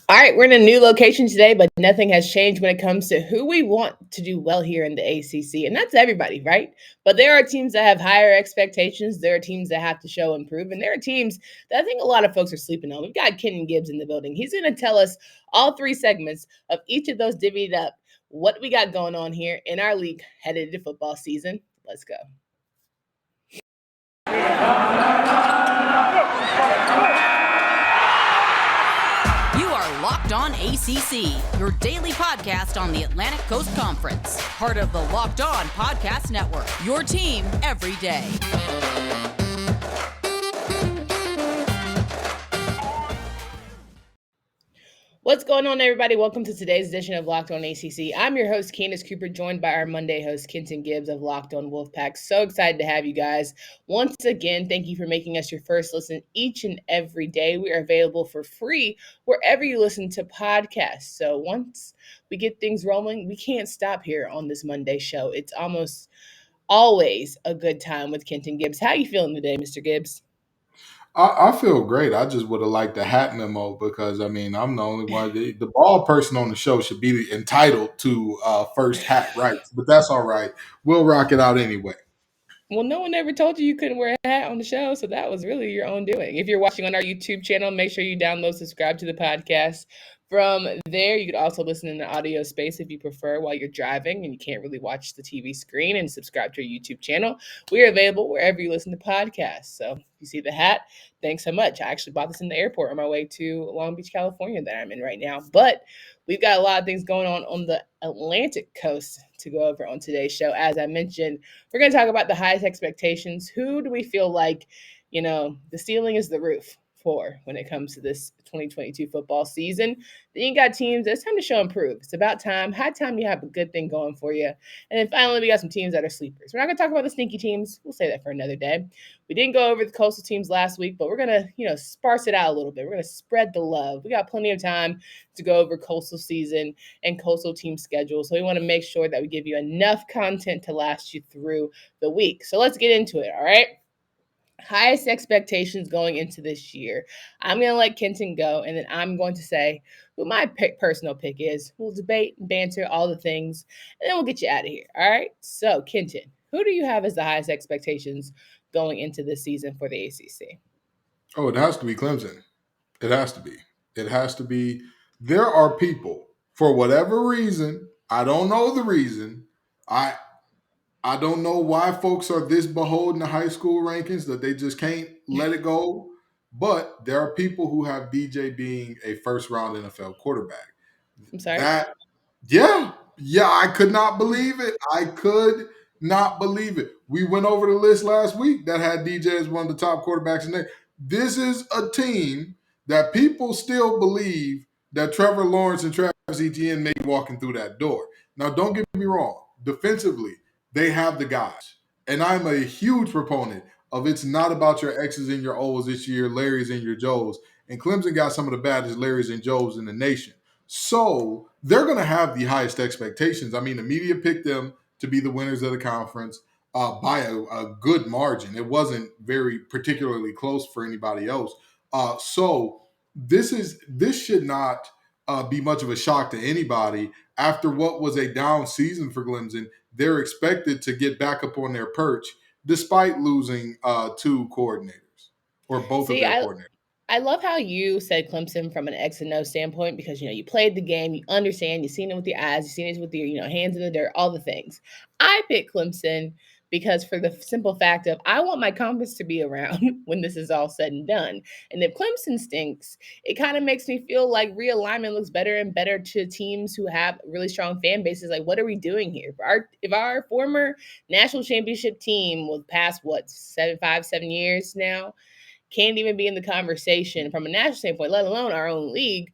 All right, we're in a new location today, but nothing has changed when it comes to who we want to do well here in the ACC. And that's everybody, right? But there are teams that have higher expectations. There are teams that have to show improve. And there are teams that I think a lot of folks are sleeping on. We've got Kenton Gibbs in the building. He's going to tell us all three segments of each of those divvied up, what we got going on here in our league headed to football season. Let's go. You are Locked On ACC, your daily podcast on the Atlantic Coast Conference. Part of the Locked On Podcast Network, your team every day. What's going on, everybody? Welcome to today's edition of Locked On ACC. I'm your host, Candace Cooper, joined by our Monday host, Kenton Gibbs of Locked On Wolfpack. So excited to have you guys. Once again, thank you for making us your first listen each and every day. We are available for free wherever you listen to podcasts. So once we get things rolling, we can't stop here on this Monday show. It's almost always a good time with Kenton Gibbs. How you feeling today, Mr. Gibbs? I feel great. I just would have liked the hat memo because, I'm the only one. The bald person on the show should be entitled to first hat rights, but that's all right. We'll rock it out anyway. Well, no one ever told you couldn't wear a hat on the show, so that was really your own doing. If you're watching on our YouTube channel, make sure you download, subscribe to the podcast. From there, you could also listen in the audio space if you prefer while you're driving and you can't really watch the TV screen, and subscribe to our YouTube channel. We are available wherever you listen to podcasts. So if you see the hat, thanks so much. I actually bought this in the airport on my way to Long Beach, California that I'm in right now. But we've got a lot of things going on the Atlantic coast to go over on today's show. As I mentioned, we're going to talk about the highest expectations. Who do we feel like, the ceiling is the roof for when it comes to this 2022 football season? Then you got teams, it's time to show improve. It's about time. High time you have a good thing going for you. And then finally, we got some teams that are sleepers. We're not going to talk about the sneaky teams. We'll say that for another day. We didn't go over the coastal teams last week, but we're going to, sparse it out a little bit. We're going to spread the love. We got plenty of time to go over coastal season and coastal team schedule. So we want to make sure that we give you enough content to last you through the week. So let's get into it, all right? Highest expectations going into this year. I'm going to let Kenton go, and then I'm going to say who my personal pick is. We'll debate and banter all the things, and then we'll get you out of here, all right? So, Kenton, who do you have as the highest expectations going into this season for the ACC? Oh, it has to be Clemson. It has to be. It has to be. There are people, for whatever reason, I don't know the reason. I don't know why folks are this beholden to high school rankings that they just can't let it go. But there are people who have DJ being a first round NFL quarterback. I'm sorry? Yeah, I could not believe it. I could not believe it. We went over the list last week that had DJ as one of the top quarterbacks in there. This is a team that people still believe that Trevor Lawrence and Travis Etienne may be walking through that door. Now, don't get me wrong. Defensively, they have the guys. And I'm a huge proponent of it's not about your X's and your O's this year, Larry's and your Joe's. And Clemson got some of the baddest Larry's and Joe's in the nation. So they're going to have the highest expectations. The media picked them to be the winners of the conference by a good margin. It wasn't very particularly close for anybody else. So this should not be much of a shock to anybody. After what was a down season for Clemson, they're expected to get back up on their perch despite losing two coordinators or both of their coordinators. I love how you said Clemson from an X and O standpoint because, you played the game, you understand, you've seen it with your eyes, you've seen it with your, hands in the dirt, all the things. I picked Clemson because for the simple fact of I want my conference to be around when this is all said and done. And if Clemson stinks, it kind of makes me feel like realignment looks better and better to teams who have really strong fan bases. Like, what are we doing here? If our former national championship team was past, 7 years now, can't even be in the conversation from a national standpoint, let alone our own league,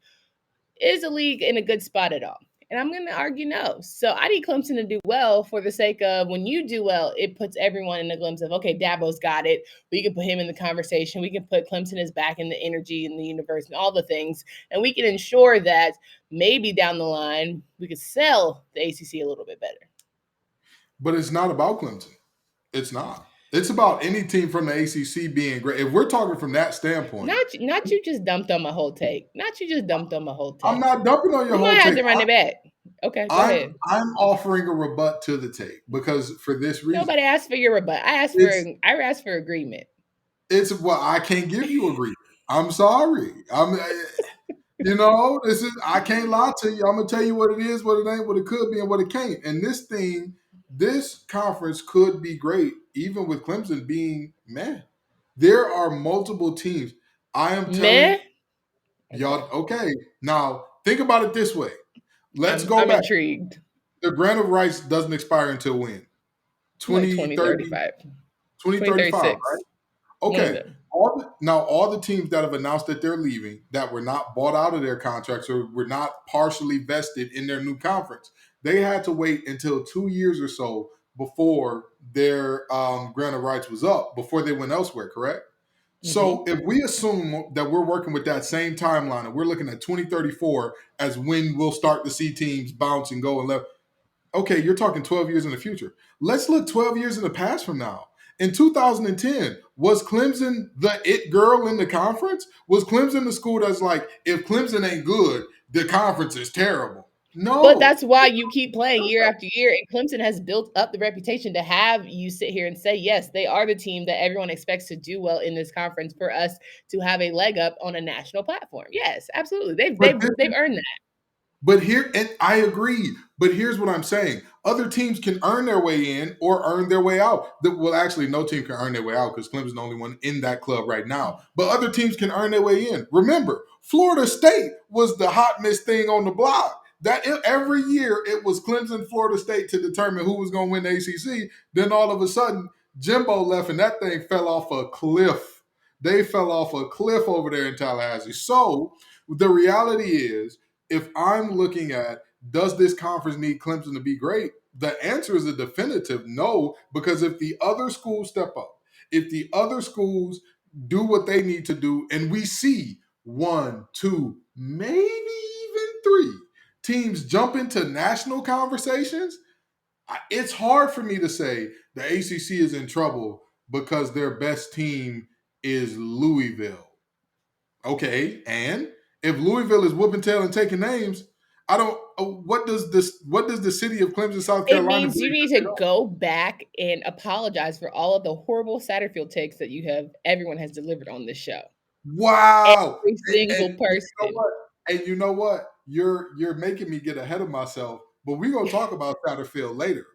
is the league in a good spot at all? And I'm going to argue no. So I need Clemson to do well for the sake of when you do well, it puts everyone in the glimpse of, okay, Dabo's got it. We can put him in the conversation. We can put Clemson is back in the energy in the universe and all the things. And we can ensure that maybe down the line, we could sell the ACC a little bit better. But it's not about Clemson. It's not. It's about any team from the ACC being great. If we're talking from that standpoint, Not you just dumped on my whole take. Not you just dumped on my whole I'm take. not dumping on your You might whole have take. to run it back. Okay, go ahead. I'm offering a rebut to the take because for this reason. Nobody asked for your rebut. I asked for agreement. It's I can't give you agreement. I'm sorry. This is I can't lie to you. I'm gonna tell you what it is, what it ain't, what it could be, and what it can't. And this conference could be great, even with Clemson being meh. There are multiple teams. I am telling y'all. Okay, now think about it this way. Let's go I'm back. intrigued. The grant of rights doesn't expire until when? 2035. 2035, right? Okay. One All the teams that have announced that they're leaving, that were not bought out of their contracts or were not partially vested in their new conference, they had to wait until 2 years or so before their grant of rights was up, before they went elsewhere, correct? So if we assume that we're working with that same timeline and we're looking at 2034 as when we'll start to see teams bounce and go and left, okay, you're talking 12 years in the future. Let's look 12 years in the past from now. In 2010, was Clemson the it girl in the conference? Was Clemson the school that's like, if Clemson ain't good, the conference is terrible? No. But that's why you keep playing year after year. And Clemson has built up the reputation to have you sit here and say, yes, they are the team that everyone expects to do well in this conference for us to have a leg up on a national platform. Yes, absolutely. They've earned that. But and I agree. But here's what I'm saying. Other teams can earn their way in or earn their way out. Well, actually, no team can earn their way out because Clemson's the only one in that club right now. But other teams can earn their way in. Remember, Florida State was the hot miss thing on the block. Every year it was Clemson, Florida State to determine who was going to win the ACC. Then all of a sudden, Jimbo left and that thing fell off a cliff. They fell off a cliff over there in Tallahassee. So the reality is, if I'm looking at, does this conference need Clemson to be great? The answer is a definitive no, because if the other schools step up, if the other schools do what they need to do, and we see 1, 2, maybe even 3 teams jump into national conversations, it's hard for me to say the ACC is in trouble because their best team is Louisville. Okay, and if Louisville is whooping tail and taking names, I don't. What does the city of Clemson, South Carolina? It means you need to go back and apologize for all of the horrible Satterfield takes that everyone has delivered on this show. Wow, every single person. You know what? You're making me get ahead of myself. But we're gonna talk about Satterfield later.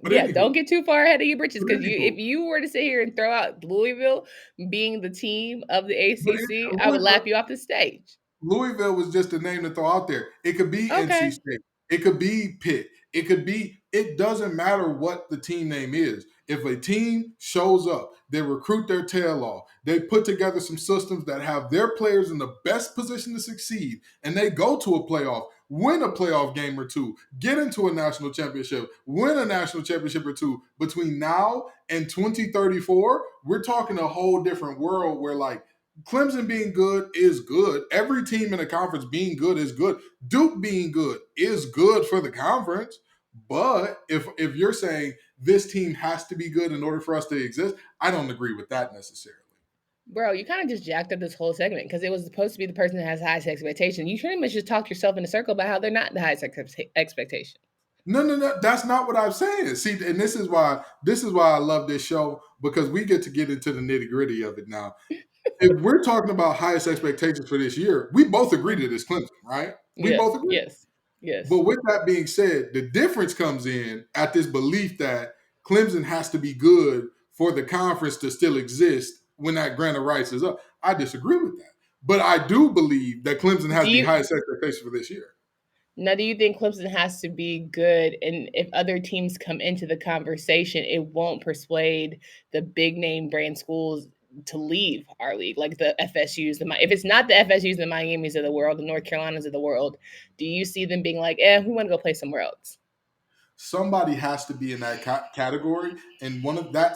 But yeah, don't get too far ahead of your britches because if you were to sit here and throw out Louisville being the team of the ACC, I would laugh you off the stage. Louisville was just a name to throw out there. It could be NC State. It could be Pitt. It doesn't matter what the team name is. If a team shows up, they recruit their tail off, they put together some systems that have their players in the best position to succeed, and they go to a playoff, win a playoff game or 2, get into a national championship, win a national championship or 2. Between now and 2034, we're talking a whole different world where, like, Clemson being good is good. Every team in the conference being good is good. Duke being good is good for the conference. But if you're saying this team has to be good in order for us to exist, I don't agree with that necessarily. Bro, you kind of just jacked up this whole segment because it was supposed to be the person that has the highest expectation. You pretty much just talked yourself in a circle about how they're not the highest expectation. No. That's not what I'm saying. See, and this is why I love this show, because we get into the nitty-gritty of it now. If we're talking about highest expectations for this year, we both agree that it's Clemson, right? We both agree. Yes. But with that being said, the difference comes in at this belief that Clemson has to be good for the conference to still exist when that grant of rights is up. I disagree with that. But I do believe that Clemson has the highest expectations for this year. Now, do you think Clemson has to be good, and if other teams come into the conversation, it won't persuade the big name brand schools to leave our league, like the FSUs? If it's not the FSUs, the Miamis of the world, the North Carolinas of the world, do you see them being like, we want to go play somewhere else? Somebody has to be in that category, and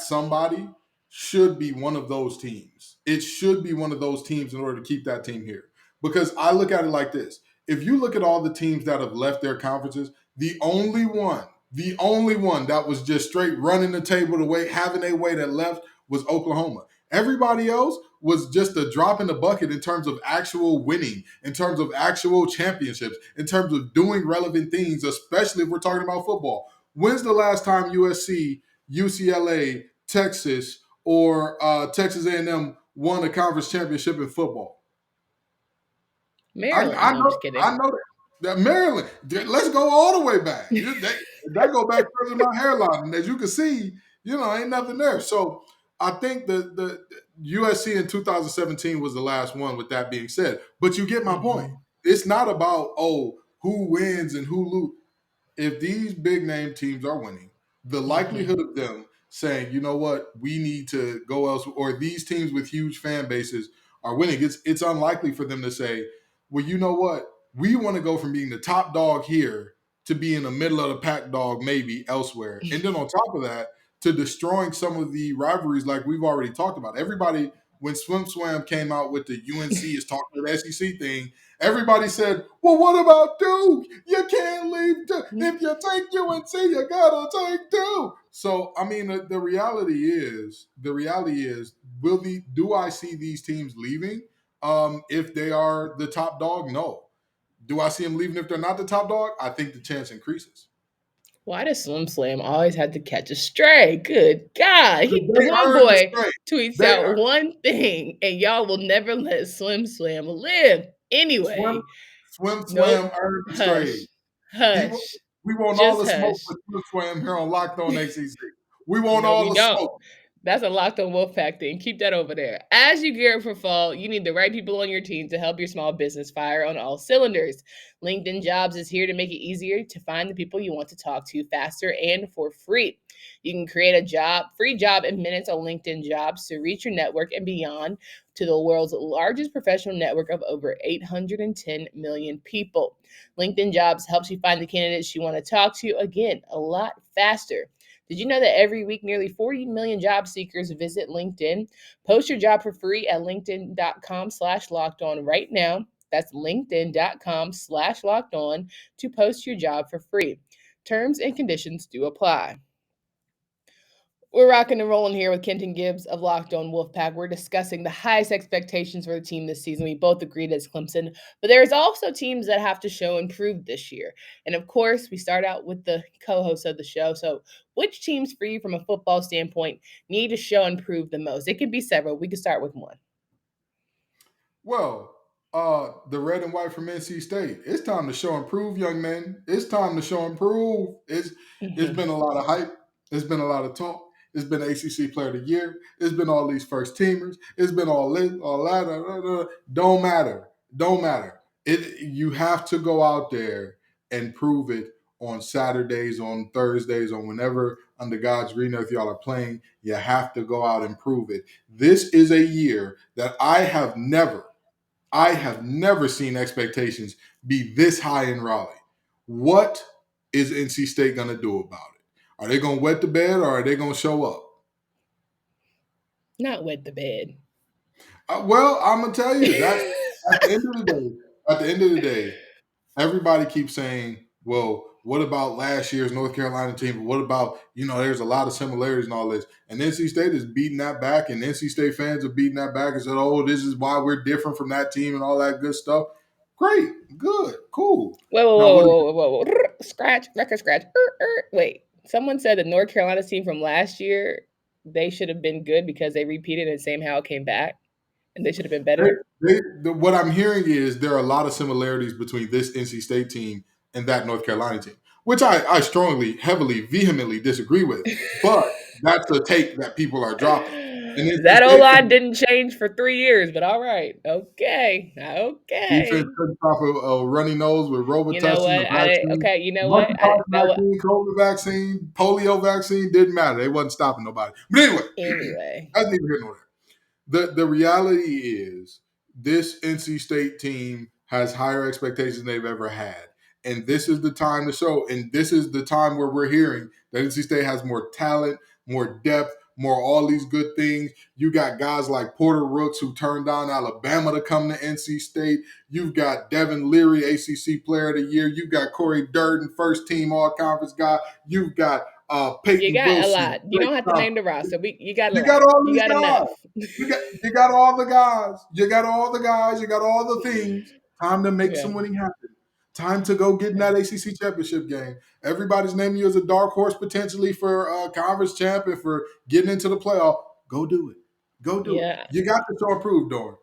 somebody should be one of those teams. It should be one of those teams in order to keep that team here. Because I look at it like this. If you look at all the teams that have left their conferences, the only one The only one that was just straight running the table the way, having a way that left was Oklahoma. Everybody else was just a drop in the bucket in terms of actual winning, in terms of actual championships, in terms of doing relevant things, especially if we're talking about football. When's the last time USC, UCLA, Texas, or Texas A&M won a conference championship in football? Maryland. I No, I'm know, just kidding. I know that Maryland. Let's go all the way back. That go back further than my hairline, and as you can see, ain't nothing there. So I think the USC in 2017 was the last one. With that being said, but you get my point. It's not about who wins and who loses. If these big name teams are winning, the likelihood of them saying, you know what, we need to go elsewhere, or these teams with huge fan bases are winning, it's unlikely for them to say, well, you know what, we want to go from being the top dog here to being the middle of the pack dog maybe elsewhere. And then on top of that, to destroying some of the rivalries like we've already talked about. Everybody, when Swam came out with the UNC is talking to the SEC thing, everybody said, well, what about Duke? You can't leave Duke. If you take UNC, you gotta take Duke. So, I mean, the reality is, do I see these teams leaving if they are the top dog? No. Do I see them leaving if they're not the top dog? I think the chance increases. Why does Slim Slam always have to catch a stray? Good God. The homeboy tweets out one thing, and y'all will never let Slim Slam live. Anyway. Swim earned the stray. Hush. We want all the smoke for Swim here on Locked On ACC. We want all the smoke. That's a Locked On Wolfpack thing. Keep that over there. As you gear up for fall, you need the right people on your team to help your small business fire on all cylinders. LinkedIn Jobs is here to make it easier to find the people you want to talk to faster and for free. You can create a free job in minutes on LinkedIn Jobs to reach your network and beyond to the world's largest professional network of over 810 million people. LinkedIn Jobs helps you find the candidates you want to talk to, again, a lot faster. Did you know that every week nearly 40 million job seekers visit LinkedIn? Post your job for free at linkedin.com/lockedon right now. That's linkedin.com/lockedon to post your job for free. Terms and conditions do apply. We're rocking and rolling here with Kenton Gibbs of Locked On Wolfpack. We're discussing the highest expectations for the team this season. We both agreed it's Clemson, but there's also teams that have to show and prove this year. And of course, we start out with the co-host of the show. So which teams for you from a football standpoint need to show and prove the most? It could be several. We could start with one. Well, the red and white from NC State. It's time to show and prove, young men. It's time to show and prove. It's been a lot of hype. It's been a lot of talk. It's been ACC Player of the Year. It's been all these first teamers. It's been all this, all that. Don't matter. You have to go out there and prove it on Saturdays, on Thursdays, on whenever under God's green earth y'all are playing. You have to go out and prove it. This is a year that I have never seen expectations be this high in Raleigh. What is NC State going to do about it? Are they going to wet the bed or are they going to show up? Not wet the bed. Well, I'm going to tell you that at the end of the day, everybody keeps saying, well, what about last year's North Carolina team? What about, there's a lot of similarities and all this. And NC State is beating that back, and NC State fans are beating that back and said, oh, this is why we're different from that team and all that good stuff. Great, good, cool. Whoa. Scratch, record scratch. Wait, someone said the North Carolina team from last year, they should have been good because they repeated and same how it came back, and they should have been better. What I'm hearing is there are a lot of similarities between this NC State team and that North Carolina team, which I strongly, heavily, vehemently disagree with. But that's the take that people are dropping. And that O-line didn't change for 3 years, but all right. Okay. Defense couldn't stop a runny nose with Robitussin. You know what? You know what? COVID vaccine, polio vaccine, didn't matter. They wasn't stopping nobody. But anyway. That's neither here nor there. The reality is this NC State team has higher expectations than they've ever had. And this is the time to show. And this is the time where we're hearing that NC State has more talent, more depth, more all these good things. You got guys like Porter Rooks who turned down Alabama to come to NC State. You've got Devin Leary, ACC Player of the Year. You've got Corey Durden, first team All-Conference guy. You've got You Peyton got a Wilson. lot. You don't have to name the roster. You got a You lot. got all You these got guys. enough. You got all the guys. You got all the guys. You got all the things. Time to make Yeah. some winning happen. Time to go get in that ACC championship game. Everybody's naming you as a dark horse potentially for conference champ and for getting into the playoff. Go do it. Go do Yeah. it. You got to show and prove, Dorn.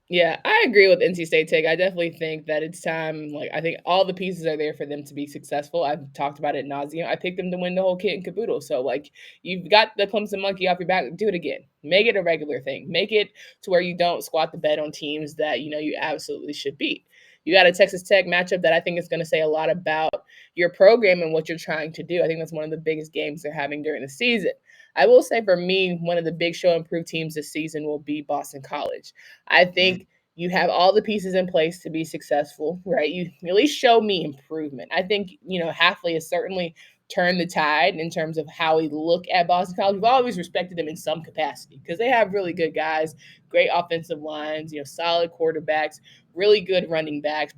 Yeah, I agree with NC State take. I definitely think that it's time. Like, I think all the pieces are there for them to be successful. I've talked about it ad nauseum. I picked them to win the whole kit and caboodle. So, like, you've got the Clemson monkey off your back. Do it again. Make it a regular thing. Make it to where you don't squat the bed on teams that you absolutely should beat. You got a Texas Tech matchup that I think is going to say a lot about your program and what you're trying to do. I think that's one of the biggest games they're having during the season. I will say for me, one of the big show improved teams this season will be Boston College. I think you have all the pieces in place to be successful, right? You at least show me improvement. I think, Halfley has certainly turned the tide in terms of how we look at Boston College. We've always respected them in some capacity because they have really good guys, great offensive lines, solid quarterbacks, really good running backs,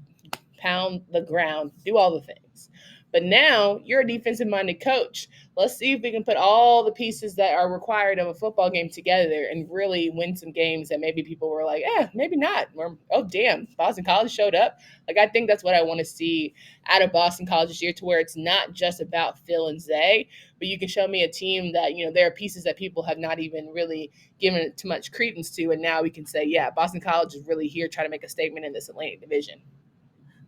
pound the ground, do all the things. But now you're a defensive-minded coach. Let's see if we can put all the pieces that are required of a football game together and really win some games that maybe people were like, maybe not. Or, oh, damn, Boston College showed up. Like, I think that's what I want to see out of Boston College this year, to where it's not just about Phil and Zay, but you can show me a team that, there are pieces that people have not even really given it too much credence to. And now we can say, yeah, Boston College is really here trying to make a statement in this Atlantic division.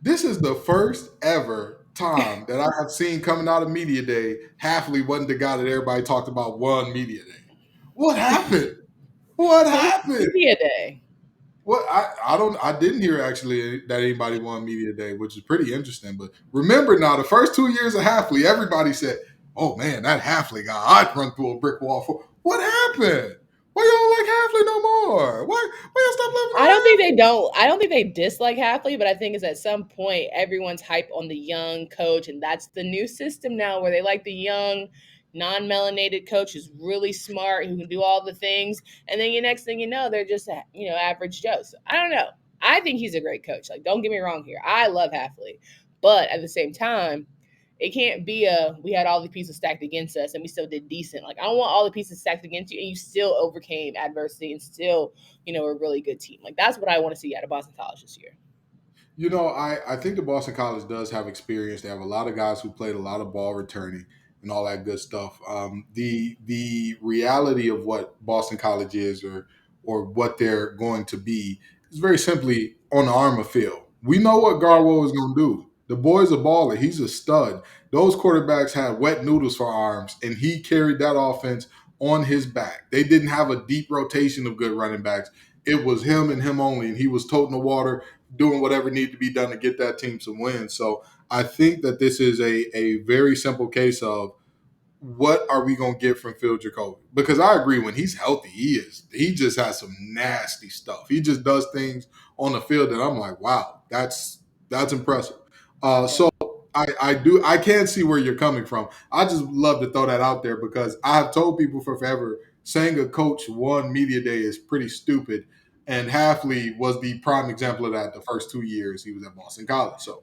This is the first ever time that I have seen coming out of Media Day, Halfley wasn't the guy that everybody talked about won Media Day. What happened? What happened? Media Day. Well, I didn't hear actually that anybody won Media Day, which is pretty interesting. But remember now, the first 2 years of Halfley, everybody said, "Oh man, that Halfley guy, I'd run through a brick wall for." What happened? Why y'all like Halfley no more? Why y'all stop loving I don't think they dislike Halfley, but I think it's at some point everyone's hype on the young coach, and that's the new system now where they like the young, non-melanated coach who's really smart, who can do all the things, and then next thing you know, they're just average Joe. So I don't know. I think he's a great coach. Like, don't get me wrong here. I love Halfley, but at the same time, it can't be we had all the pieces stacked against us and we still did decent. Like, I don't want all the pieces stacked against you and you still overcame adversity and still, a really good team. Like, that's what I want to see out of Boston College this year. I think the Boston College does have experience. They have a lot of guys who played a lot of ball returning and all that good stuff. The reality of what Boston College is or what they're going to be is very simply on the arm of Phil. We know what Garwo is going to do. The boy's a baller. He's a stud. Those quarterbacks had wet noodles for arms, and he carried that offense on his back. They didn't have a deep rotation of good running backs. It was him and him only, and he was toting the water, doing whatever needed to be done to get that team some wins. So I think that this is a very simple case of what are we going to get from Phil Jacoby? Because I agree, when he's healthy, he just has some nasty stuff. He just does things on the field that I'm like, wow, that's impressive. So I can see where you're coming from. I just love to throw that out there because I have told people for forever saying a coach won Media Day is pretty stupid. And Halfley was the prime example of that the first 2 years he was at Boston College. So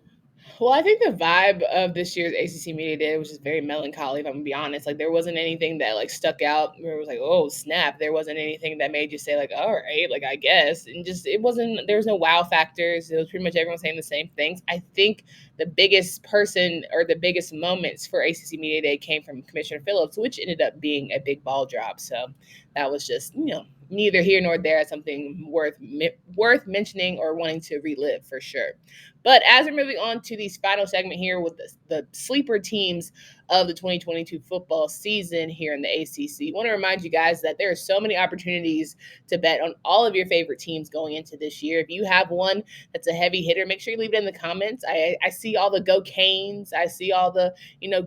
Well, I think the vibe of this year's ACC Media Day was just very melancholy, if I'm going to be honest. Like, there wasn't anything that, like, stuck out where it was like, oh, snap. There wasn't anything that made you say, like, all right, like, I guess. And just, there was no wow factors. It was pretty much everyone saying the same things. I think the biggest person or the biggest moments for ACC Media Day came from Commissioner Phillips, which ended up being a big ball drop. So that was just, neither here nor there, something worth mentioning or wanting to relive for sure. But as we're moving on to these final segment here with the sleeper teams of the 2022 football season here in the ACC, I want to remind you guys that there are so many opportunities to bet on all of your favorite teams going into this year. If you have one that's a heavy hitter, make sure you leave it in the comments. I see all the go Canes. I see all the,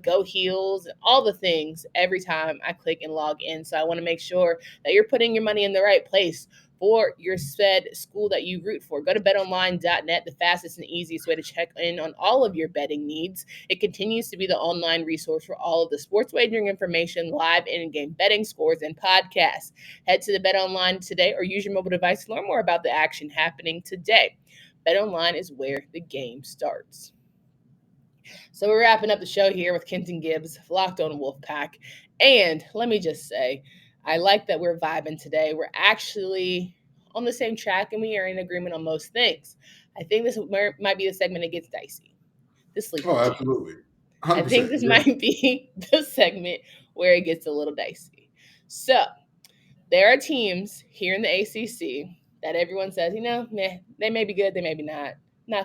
go Heels, all the things every time I click and log in. So I want to make sure that you're putting your money in the right place for your said school that you root for. Go to betonline.net, the fastest and easiest way to check in on all of your betting needs. It continues to be the online resource for all of the sports wagering information, live in-game betting scores, and podcasts. Head to the BetOnline today or use your mobile device to learn more about the action happening today. BetOnline is where the game starts. So we're wrapping up the show here with Kenton Gibbs, Locked On Wolfpack. And let me just say, I like that we're vibing today. We're actually on the same track and we are in agreement on most things. I think this might be the segment that gets dicey. The sleeper teams. Absolutely. 100%. I think this might be the segment where it gets a little dicey. So there are teams here in the ACC that everyone says, they may be good, they may be not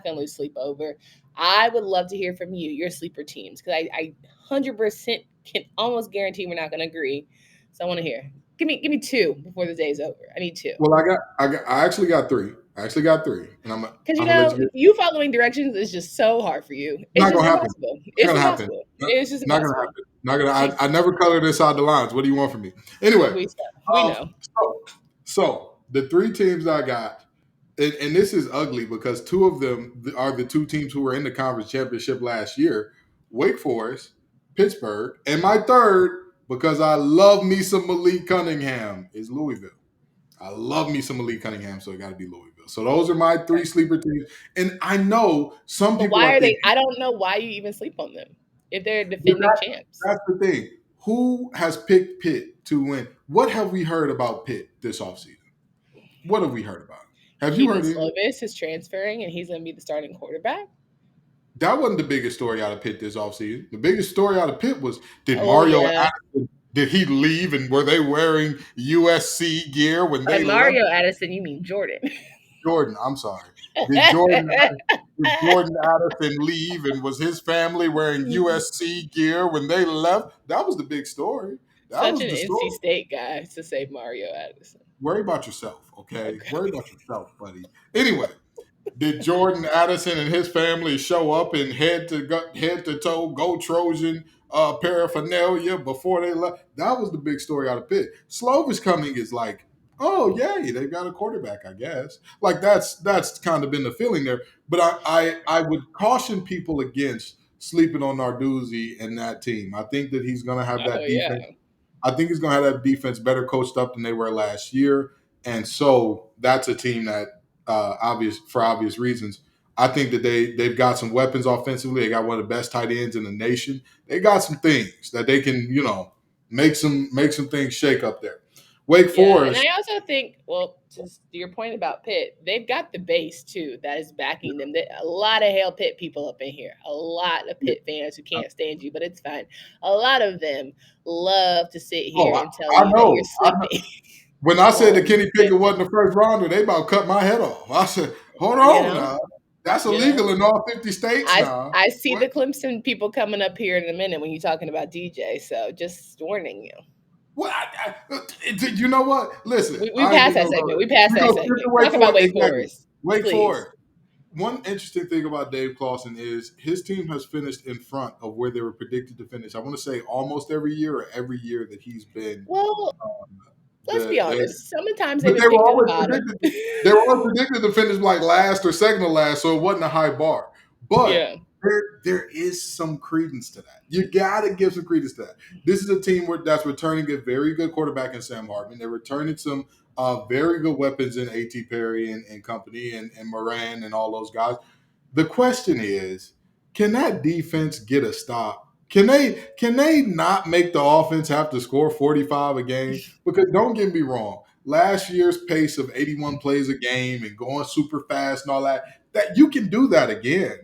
going to lose sleep over. I would love to hear from you, your sleeper teams, because I 100% can almost guarantee we're not going to agree. So I want to hear. Give me two before the day's over. I need two. Well, I actually got three. And I'm because you following directions is just so hard for you. It's not just gonna happen. impossible. It's impossible. It's just not impossible. gonna happen. I never colored inside the lines. What do you want from me? Anyway, we know. So the three teams I got, and this is ugly because two of them are the two teams who were in the conference championship last year: Wake Forest, Pittsburgh, and my third, because I love me some Malik Cunningham, is Louisville. I love me some Malik Cunningham, so it got to be Louisville. So those are my three sleeper teams. And I know some people. Why are they? I don't know why you even sleep on them if they're defending champs. That's the thing. Who has picked Pitt to win? What have we heard about Pitt this offseason? What have we heard about? Have you heard? Slovis is transferring and he's going to be the starting quarterback. That wasn't the biggest story out of Pitt this offseason. The biggest story out of Pitt was Mario Addison, did he leave and were they wearing USC gear when they Mario left? Addison, you mean Jordan. Jordan, I'm sorry. Did Jordan Addison leave and was his family wearing USC gear when they left? That was the big story. Such an NC State guy to say Mario Addison. Worry about yourself, okay? Worry about yourself, buddy. Anyway, did Jordan Addison and his family show up in head to toe go Trojan paraphernalia before they left? That was the big story out of Pitt. Slovis coming is like, oh yay, they've got a quarterback, I guess. Like that's kind of been the feeling there. But I would caution people against sleeping on Narduzzi and that team. I think that he's going to have that defense. Yeah. I think he's going to have that defense better coached up than they were last year. And so that's a team that, for obvious reasons, I think that they've got some weapons offensively. They got one of the best tight ends in the nation. They got some things that they can, make some things shake up there. Wake Forest. And I also think, just to your point about Pitt, they've got the base, too, that is backing them. A lot of Hail Pitt people up in here. A lot of Pitt fans who can't stand you, but it's fine. A lot of them love to sit here and tell you that you're sleeping. When I said that Kenny Pickett wasn't the first rounder, they about cut my head off. I said, hold on now. That's illegal in all 50 states now. I see the Clemson people coming up here in a minute when you're talking about DJ, so just warning you. Well, you know what? Listen. We passed that segment. Talk about Wake Forest. Wake Forest. One interesting thing about Dave Clawson is his team has finished in front of where they were predicted to finish. I want to say almost every year or every year that he's been. Well, let's be honest. Sometimes they were always predicted. They were always predicted to finish like last or second to last, so it wasn't a high bar. But there is some credence to that. You got to give some credence to that. This is a team that's returning a very good quarterback in Sam Hartman. They're returning some very good weapons in A.T. Perry and company and Moran and all those guys. The question is, can that defense get a stop? Can they not make the offense have to score 45 a game? Because don't get me wrong, last year's pace of 81 plays a game and going super fast and all that you can do that again.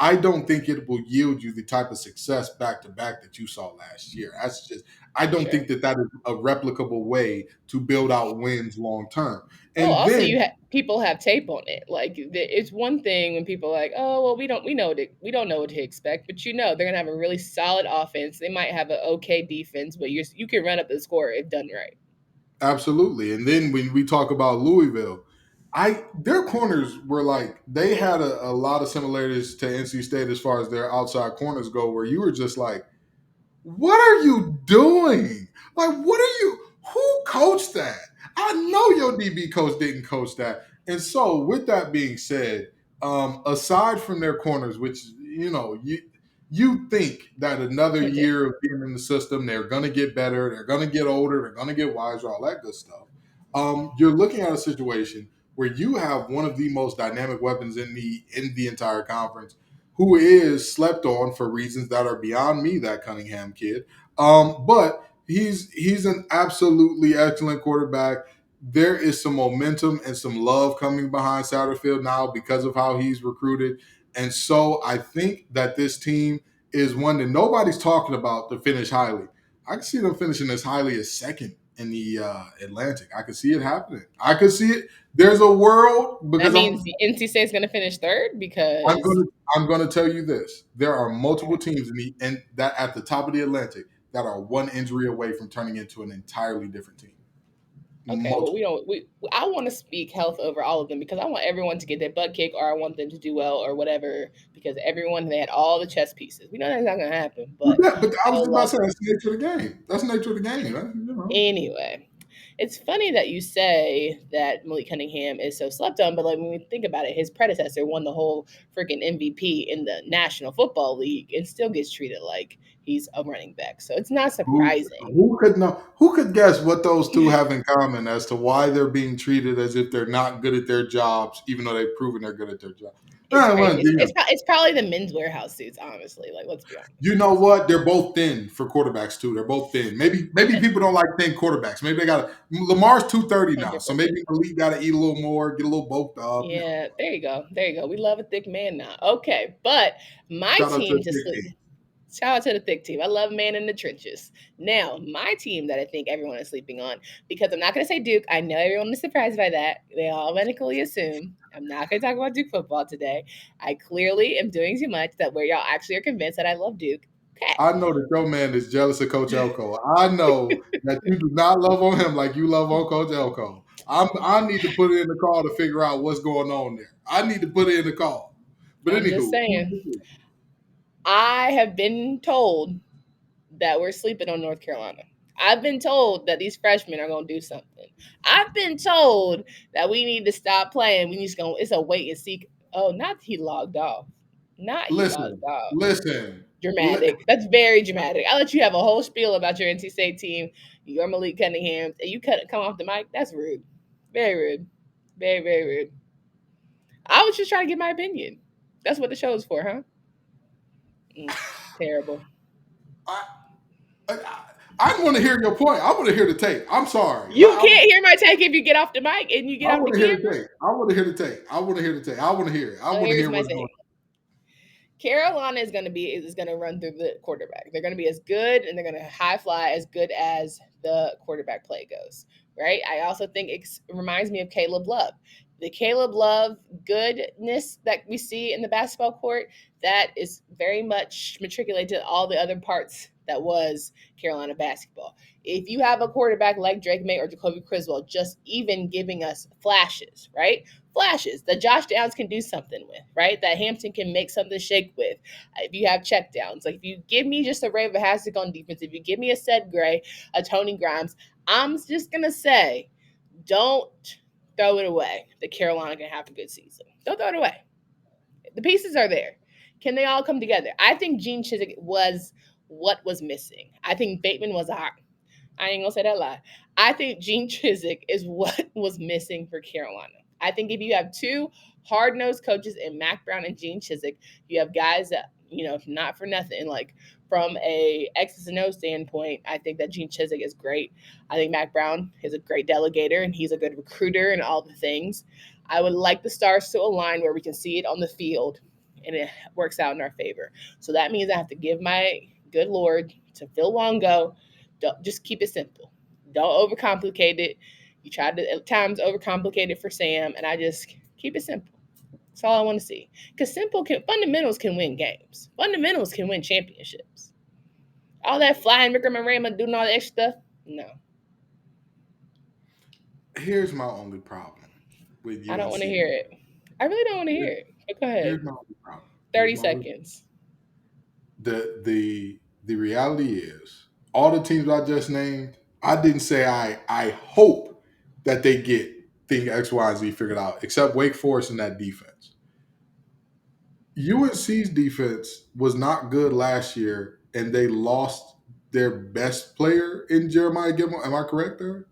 I don't think it will yield you the type of success back-to-back that you saw last year. I don't think that is a replicable way to build out wins long-term. And also people have tape on it. Like it's one thing when people are like, oh, well, we don't know what to expect, but they're going to have a really solid offense. They might have an okay defense, but you can run up the score if done right. Absolutely. And then when we talk about Louisville, their corners were like, they had a lot of similarities to NC State as far as their outside corners go, where you were just like, what are you doing? Like, who coached that? I know your DB coach didn't coach that. And so, with that being said, aside from their corners, which you think that another Kenton. year of being in the system, they're going to get better, they're going to get older, they're going to get wiser, all that good stuff. You're looking at a situation where you have one of the most dynamic weapons in the entire conference, who is slept on for reasons that are beyond me. That Cunningham kid, but he's an absolutely excellent quarterback. There is some momentum and some love coming behind Satterfield now because of how he's recruited. And so I think that this team is one that nobody's talking about to finish highly. I can see them finishing as highly as second in the Atlantic. I could see it happening. I could see it. There's a world That because means NC State's going to finish third because I'm going to tell you this. There are multiple teams that at the top of the Atlantic that are one injury away from turning into an entirely different team. okay, well, Multiple. I want to speak health over all of them because I want everyone to get their butt kicked or I want them to do well or whatever because everyone, they had all the chess pieces. We know that's not going to happen, but But I I was would just about to love say that's the nature of the game. That's the nature of the game. anyway. It's funny that you say that Malik Cunningham is so slept on, but like when we think about it, his predecessor won the whole freaking MVP in the National Football League and still gets treated like he's a running back. So it's not surprising. Who could know? Who could guess what those two have in common as to why they're being treated as if they're not good at their jobs, even though they've proven they're good at their job? It's crazy. It's probably the men's warehouse suits, honestly. Like, let's be honest. You know what? They're both thin for quarterbacks too. They're both thin. Maybe people don't like thin quarterbacks. Maybe they got Lamar's 230 now, so maybe Malik got to eat a little more, get a little bulked up. Yeah, there you go. There you go. We love a thick man now. Okay, but my Shout out to team the just thick team. shout out to the thick team. I love man in the trenches. Now, my team that I think everyone is sleeping on, because I'm not going to say Duke. I know everyone is surprised by that. They all medically assume. I'm not going to talk about Duke football today. I clearly am doing too much that where y'all actually are convinced that I love Duke. Okay. I know that your man is jealous of Coach Elko. I know that you do not love on him like you love on Coach Elko. I need to put it in the call to figure out what's going on there. I need to put it in the call. But I'm just saying. I have been told that we're sleeping on North Carolina. I've been told that these freshmen are going to do something. I've been told that we need to stop playing. We need to go. It's a wait and see. Oh, not he logged off. Not he logged off. Listen. Dramatic. That's very dramatic. I'll let you have a whole spiel about your NC State team, your Malik Cunningham, and you come off the mic. That's rude. Very rude. Very, very rude. I was just trying to get my opinion. That's what the show is for, huh? Terrible. I want to hear your point. I want to hear the tape. I'm sorry. You can't hear my take if you get off the mic and you get off the camera. I want to hear the tape. I want to hear the tape. I want to hear it. I want to hear what's going on. Carolina is going to run through the quarterback. They're going to be as good and they're going to high fly as good as the quarterback play goes, right? I also think it reminds me of Caleb Love. The Caleb Love goodness that we see in the basketball court, that is very much matriculated to all the other parts that was Carolina basketball. If you have a quarterback like Drake May or Jacoby Criswell just even giving us flashes, right? Flashes that Josh Downs can do something with, right? That Hampton can make something shake with. If you have check downs, like if you give me just a Ray Vahasek on defense, if you give me a Sed Gray, a Tony Grimes, I'm just going to say, don't throw it away that Carolina can have a good season. Don't throw it away. The pieces are there. Can they all come together? I think Gene Chizik was what was missing. I think Bateman was I ain't gonna say that lie. I think Gene Chizik is what was missing for Carolina. I think if you have two hard-nosed coaches in Mac Brown and Gene Chizik, you have guys that, not for nothing, like from a X's and O standpoint, I think that Gene Chizik is great. I think Mac Brown is a great delegator and he's a good recruiter and all the things. I would like the stars to align where we can see it on the field and it works out in our favor. So that means I have to give my good Lord to Phil Longo. Don't just keep it simple. Don't overcomplicate it. You try to at times overcomplicate it for Sam, and I just keep it simple. That's all I want to see. Because fundamentals can win games. Fundamentals can win championships. All that flying Ricker Marama doing all that extra stuff, no. Here's my only problem with UNC. I don't want to hear it. I really don't want to hear it. But go ahead. Here's my only problem. 30 seconds. The reality is, all the teams I just named, I didn't say I hope that they get thing X, Y, and Z figured out, except Wake Forest in that defense. UNC's defense was not good last year, and they lost their best player in Jeremiah Gilmore. Am I correct there?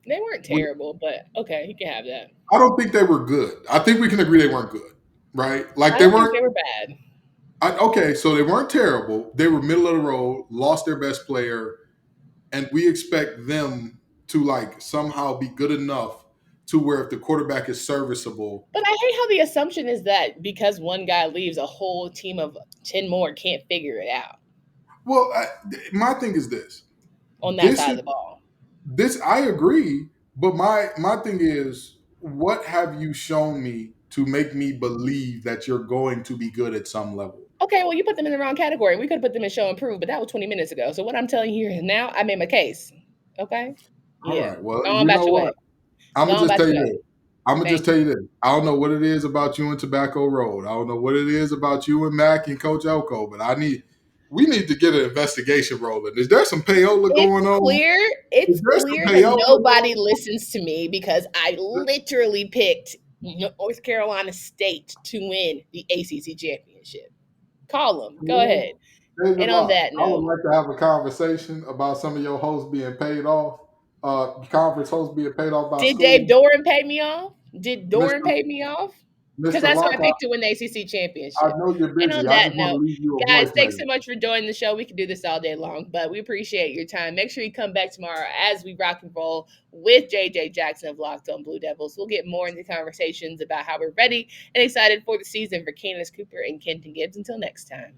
They weren't terrible, but okay, you can have that. I don't think they were good. I think we can agree they weren't good, right? Like I they don't weren't. think they were bad. Okay, so they weren't terrible. They were middle of the road, lost their best player, and we expect them to like somehow be good enough to where if the quarterback is serviceable. But I hate how the assumption is that because one guy leaves, a whole team of 10 more can't figure it out Well, my thing is this. on that side of the ball. This I agree, but my thing is, what have you shown me to make me believe that you're going to be good at some level? Okay, well, you put them in the wrong category. We could have put them in show and prove, but that was 20 minutes ago. So what I'm telling you here is now I made my case. Okay? All Yeah. right. Well, Go on you about know your what? way. I'm Go gonna on just about tell your you way. this. I'm gonna just Thank tell you this. I don't know what it is about you and Tobacco Road. I don't know what it is about you and Mac and Coach Elko, but we need to get an investigation rolling. Is there some payola going on? It's Is there some clear that payola nobody going on? listens to me because I literally picked North Carolina State to win the ACC championship. Call them. Go ahead. David And on Locke, that I would note, like to have a conversation about some of your hosts being paid off, conference hosts being paid off by did schools. Dave Doran pay me off? Did Doran Mr. pay me off? Because Mr. that's who I Locke, picked to win the ACC I championship. know you're And busy. on I that just want to note, leave you a guys, voicemail. thanks so much for joining the show. We could do this all day long, but we appreciate your time. Make sure you come back tomorrow as we rock and roll with JJ Jackson of Locked On Blue Devils. We'll get more into conversations about how we're ready and excited for the season for Candace Cooper and Kenton Gibbs. Until next time.